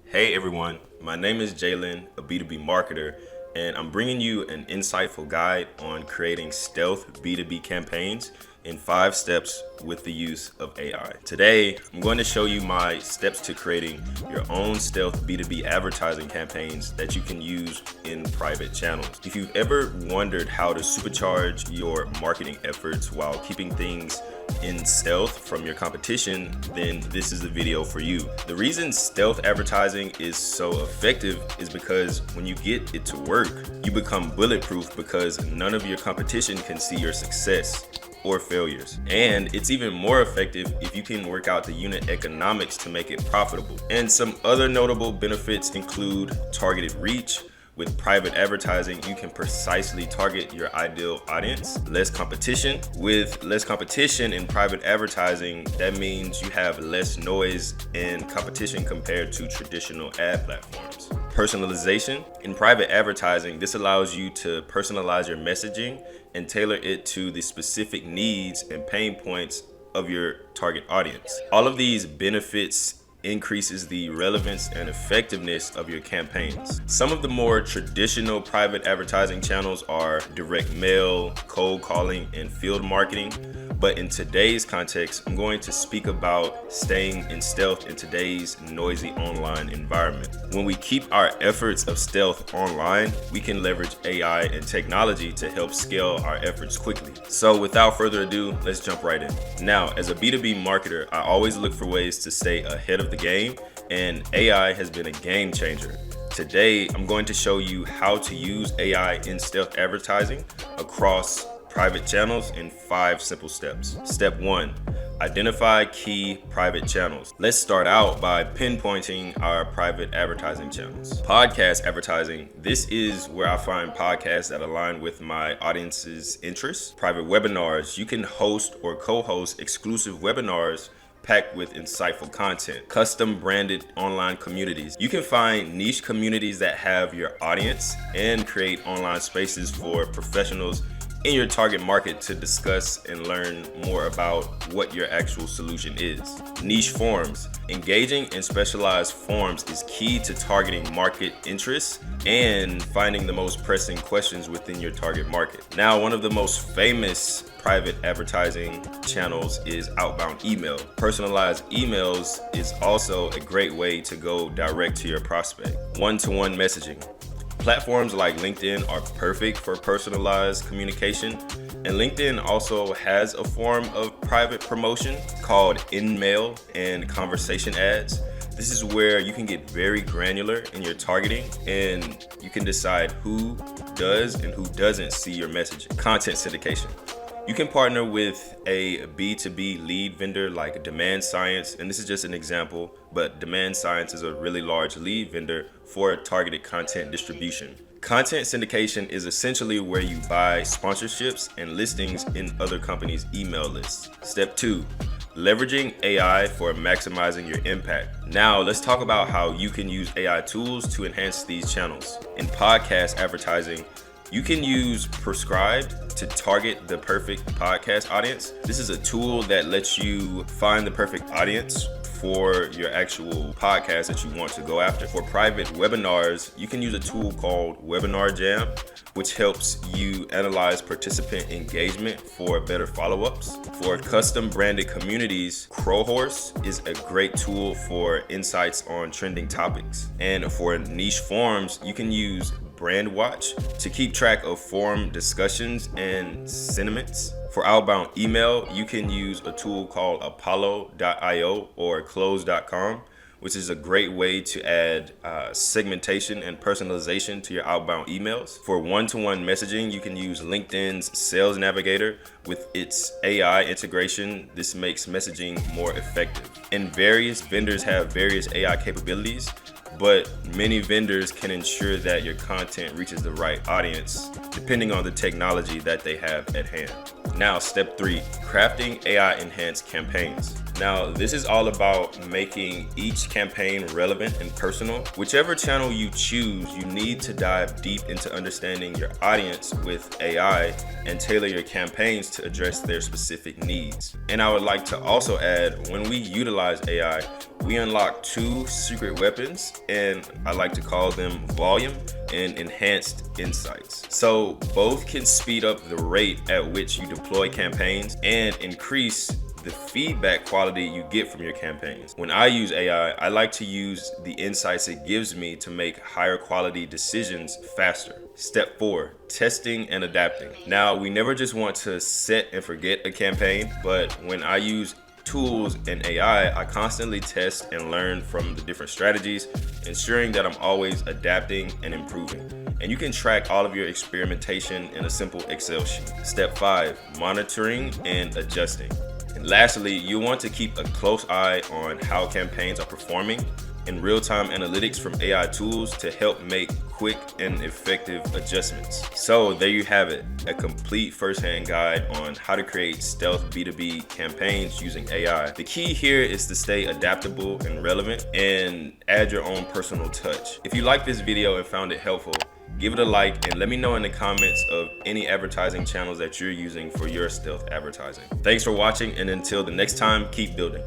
Hey everyone, my name is Jalen, a B2B marketer, and I'm bringing you an insightful guide on creating stealth B2B campaigns in 5 steps with the use of AI. Today, I'm going to show you my steps to creating your own stealth B2B advertising campaigns that you can use in private channels. If you've ever wondered how to supercharge your marketing efforts while keeping things in stealth from your competition, then this is the video for you. The reason stealth advertising is so effective is because when you get it to work, you become bulletproof because none of your competition can see your success or failures. And it's even more effective if you can work out the unit economics to make it profitable. And some other notable benefits include targeted reach. With private advertising, you can precisely target your ideal audience. Less competition. With less competition in private advertising, that means you have less noise and competition compared to traditional ad platforms. Personalization. In private advertising, this allows you to personalize your messaging and tailor it to the specific needs and pain points of your target audience. All of these benefits increases the relevance and effectiveness of your campaigns. Some of the more traditional private advertising channels are direct mail, cold calling, and field marketing. But in today's context, I'm going to speak about staying in stealth in today's noisy online environment. When we keep our efforts of stealth online, we can leverage AI and technology to help scale our efforts quickly. So without further ado, let's jump right in. Now, as a B2B marketer, I always look for ways to stay ahead of the game, and AI has been a game changer. Today, I'm going to show you how to use AI in stealth advertising across private channels in 5 simple steps. Step 1, identify key private channels. Let's start out by pinpointing our private advertising channels. Podcast advertising. This is where I find podcasts that align with my audience's interests. Private webinars. You can host or co-host exclusive webinars packed with insightful content. Custom branded online communities. You can find niche communities that have your audience and create online spaces for professionals in your target market to discuss and learn more about what your actual solution is. Niche forums. Engaging in specialized forums is key to targeting market interests and finding the most pressing questions within your target market. Now, one of the most famous private advertising channels is outbound email. Personalized emails is also a great way to go direct to your prospect. One-to-one messaging. Platforms like LinkedIn are perfect for personalized communication, and LinkedIn also has a form of private promotion called in-mail and conversation ads. This is where you can get very granular in your targeting, and you can decide who does and who doesn't see your messaging. Content syndication. You can partner with a B2B lead vendor like Demand Science, and this is just an example, but Demand Science is a really large lead vendor for targeted content distribution. Content syndication is essentially where you buy sponsorships and listings in other companies' email lists. Step 2, leveraging AI for maximizing your impact. Now, let's talk about how you can use AI tools to enhance these channels. In podcast advertising, you can use Prescribed to target the perfect podcast audience. This is a tool that lets you find the perfect audience for your actual podcast that you want to go after. For private webinars, you can use a tool called Webinar Jam, which helps you analyze participant engagement for better follow-ups. For custom branded communities, Crowhorse is a great tool for insights on trending topics. And for niche forums, you can use Brand Watch to keep track of forum discussions and sentiments. For outbound email, you can use a tool called apollo.io or close.com, which is a great way to add segmentation and personalization to your outbound emails. For one-to-one messaging, you can use LinkedIn's Sales Navigator with its AI integration. This makes messaging more effective. And various vendors have various AI capabilities, but many vendors can ensure that your content reaches the right audience depending on the technology that they have at hand. Now, step 3, crafting AI enhanced campaigns. Now, this is all about making each campaign relevant and personal. Whichever channel you choose, you need to dive deep into understanding your audience with AI and tailor your campaigns to address their specific needs. And I would like to also add, when we utilize AI, we unlock two secret weapons, and I like to call them volume and enhanced insights. So both can speed up the rate at which you deploy campaigns and increase the feedback quality you get from your campaigns. When I use AI, I like to use the insights it gives me to make higher quality decisions faster. Step 4, testing and adapting. Now, we never just want to set and forget a campaign, but when I use tools and AI, I constantly test and learn from the different strategies, ensuring that I'm always adapting and improving. And you can track all of your experimentation in a simple Excel sheet. Step 5, monitoring and adjusting. And lastly, you want to keep a close eye on how campaigns are performing and real-time analytics from AI tools to help make quick and effective adjustments. So there you have it, a complete first-hand guide on how to create stealth B2B campaigns using AI. The key here is to stay adaptable and relevant and add your own personal touch. If you liked this video and found it helpful, give it a like and let me know in the comments of any advertising channels that you're using for your stealth advertising. Thanks for watching, and until the next time, keep building.